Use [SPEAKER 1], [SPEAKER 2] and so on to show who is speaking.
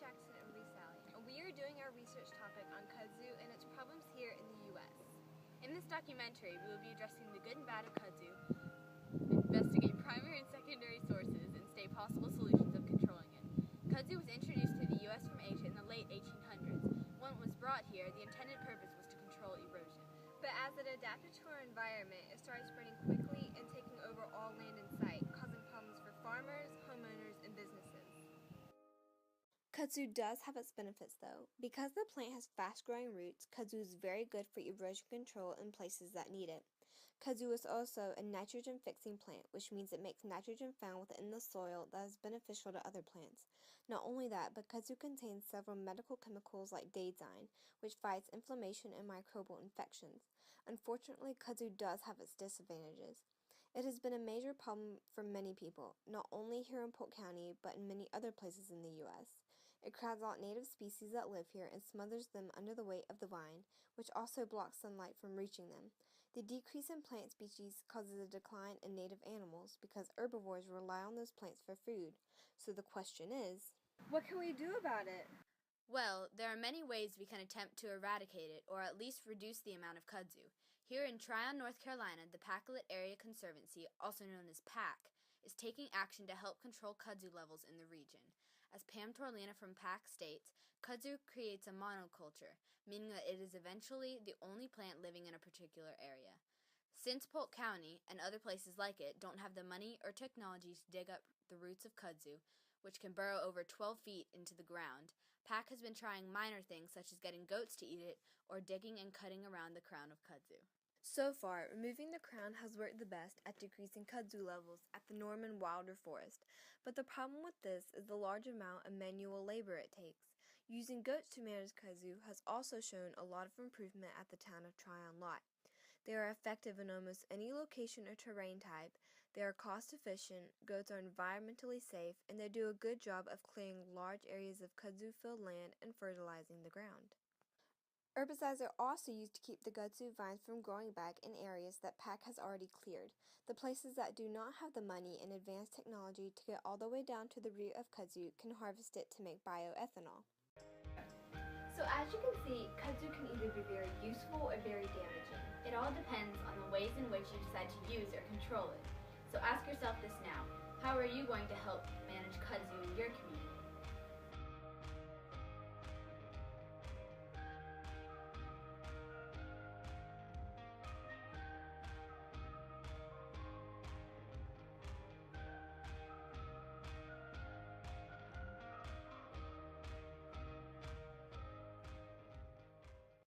[SPEAKER 1] Jackson and Reese, and we are doing our research topic on kudzu and its problems here in the U.S. In this documentary, we will be addressing the good and bad of kudzu, investigate primary and secondary sources, and state possible solutions of controlling it. Kudzu was introduced to the U.S. from Asia in the late 1800s. When it was brought here, the intended purpose was to control erosion. But as it adapted to our environment, it started spreading quickly and taking over all land in sight, causing problems for farmers, homeowners, and businesses.
[SPEAKER 2] Kudzu does have its benefits though. Because the plant has fast-growing roots, kudzu is very good for erosion control in places that need it. Kudzu is also a nitrogen-fixing plant, which means it makes nitrogen found within the soil that is beneficial to other plants. Not only that, but kudzu contains several medical chemicals like daidzein, which fights inflammation and microbial infections. Unfortunately, kudzu does have its disadvantages. It has been a major problem for many people, not only here in Polk County, but in many other places in the U.S. It crowds out native species that live here and smothers them under the weight of the vine, which also blocks sunlight from reaching them. The decrease in plant species causes a decline in native animals because herbivores rely on those plants for food. So the question is,
[SPEAKER 1] what can we do about it?
[SPEAKER 3] Well, there are many ways we can attempt to eradicate it, or at least reduce the amount of kudzu. Here in Tryon, North Carolina, the Pacolet Area Conservancy, also known as PAC, is taking action to help control kudzu levels in the region. As Pam Torlina from PAC states, kudzu creates a monoculture, meaning that it is eventually the only plant living in a particular area. Since Polk County, and other places like it, don't have the money or technology to dig up the roots of kudzu, which can burrow over 12 feet into the ground, PAC has been trying minor things such as getting goats to eat it or digging and cutting around the crown of kudzu.
[SPEAKER 2] so far, removing the crown has worked the best at decreasing kudzu levels at the Norman Wilder Forest, but the problem with this is the large amount of manual labor it takes. Using goats to manage kudzu has also shown a lot of improvement at the town of Tryon lot. They are effective in almost any location or terrain type, they are cost efficient, goats are environmentally safe, and they do a good job of clearing large areas of kudzu-filled land and fertilizing the ground. Herbicides are also used to keep the kudzu vines from growing back in areas that PAC has already cleared. The places that do not have the money and advanced technology to get all the way down to the root of kudzu can harvest it to make bioethanol.
[SPEAKER 4] So as you can see, kudzu can either be very useful or very damaging. It all depends on the ways in which you decide to use or control it. So ask yourself this now: how are you going to help manage kudzu in your